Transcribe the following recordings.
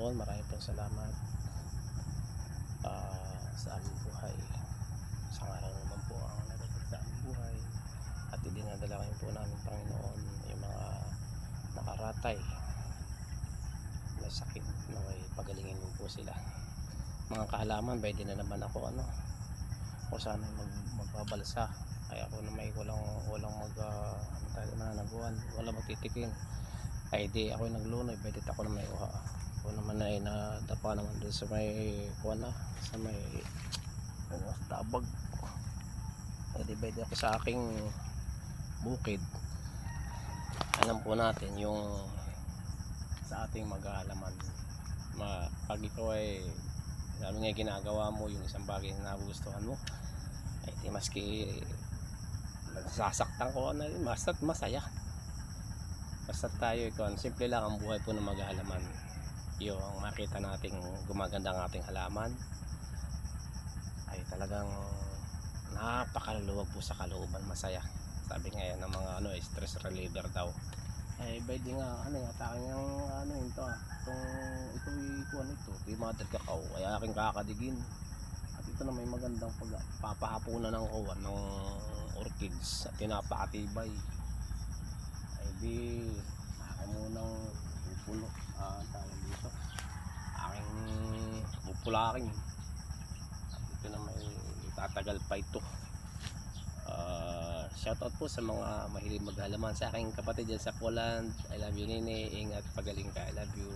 Panginoon. Marami pong salamat sa aming buhay. Isang araw naman po ang nadadag sa aming buhay, at idinadala kayo po namin, Panginoon, yung mga nakaratay may sakit na may pagalingin mo po sila. Mga kahalaman, pwede na naman ako o sana magbabalsa, ay ako na may walang mananaguan, walang magtitikin, ay di ako naglunay, pwede ako na may uha. Ako naman ay nadapa naman doon sa may sa may tabag, pwede ako sa aking bukid. Alam po natin yung sa ating mag-aalaman, pag ikaw ay sabi nga ginagawa mo yung isang bagay na nagugustuhan mo, ay di maski nagsasaktan ko na rin, basta't masaya, basta tayo simple lang ang buhay po ng mag-aalaman. Yung makita nating gumaganda ang ating halaman, ay talagang napakaluwag po sa kalooban, masaya. Sabi nga yan ng mga stress reliever daw. Ay pwede nga taking ang ito ito yung mother cacao ay aking kakadigin, at ito na may magandang papahapunan ng kawan ng orchids at pinapakatibay. Ay di aking munang pupulo tawag dito, aking pupulaking, at ito na may tatagal pa ito. Shoutout po sa mga mahilig maghalaman, sa aking kapatid dyan sa Poland. I love you, Nene. Ingat, pagaling ka. I love you.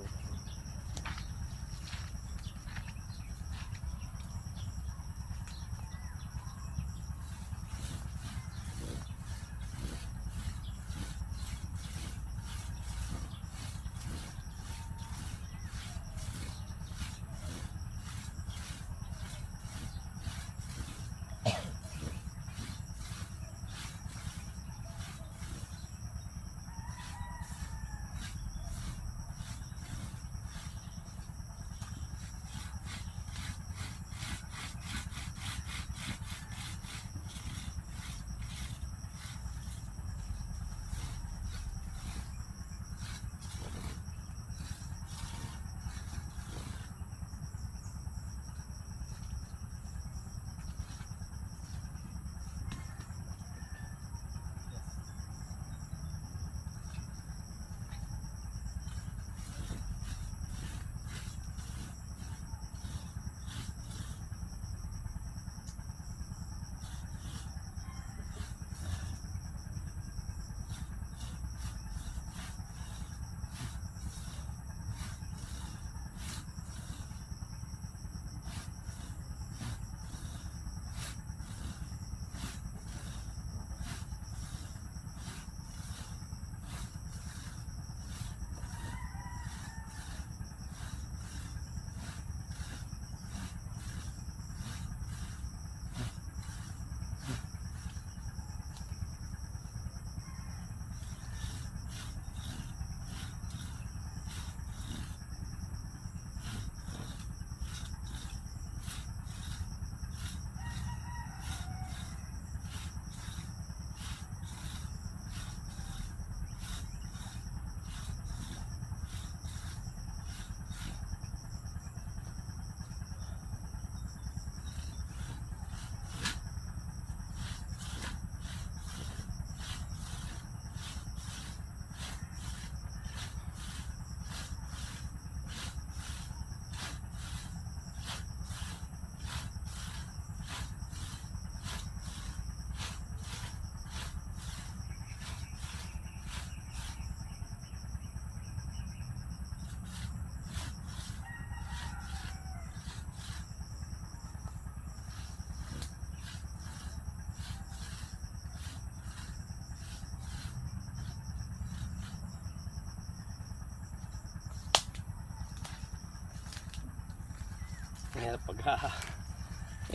Hirap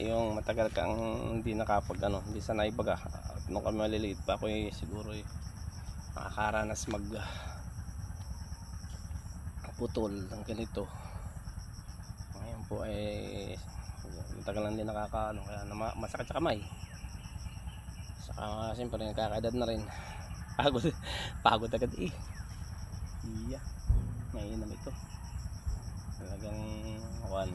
yung matagal kang hindi hindi sanay baga. At nung kami maliliit pa ako, siguro nakakaranas putol ng ganito. Ngayon po ay matagal lang din kaya masakit sa kamay. Saka siyempre nagkakaedad na rin, pagod agad Mainam ito. Talagang one.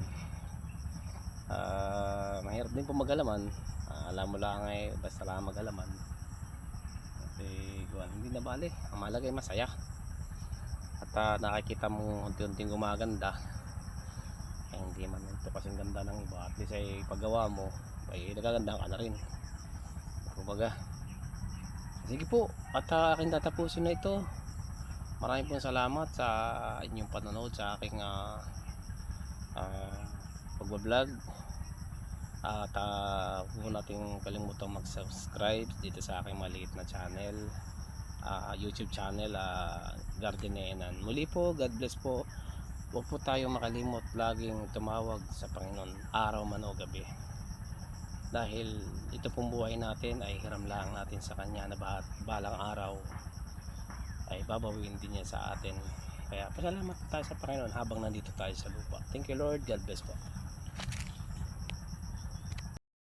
Mahirap din po mag-alaman. Alam mo lang ay basta lang mag-alaman. Kasi hindi na bale. Ang mahalaga ay masaya. At nakikita mo unti-unting gumaganda. Hindi man ito kasing ganda ng iba. At least ay paggawa mo ay nagaganda ka na rin. Kumbaga, sige po. At aking tatapusin na ito. Maraming pong salamat sa inyong panonood sa aking pagbablog. At huwag nating kalimutang mag-subscribe dito sa aking maliit na channel, YouTube channel, Gardenenan. Muli po, God bless po. Huwag po tayong makalimot laging tumawag sa Panginoon araw man o gabi. Dahil ito pong buhay natin ay hiram lang natin sa Kanya na balang araw ay babawin din niya sa atin. Kaya pasalamat tayo sa Panginoon habang nandito tayo sa lupa. Thank you Lord, God bless po.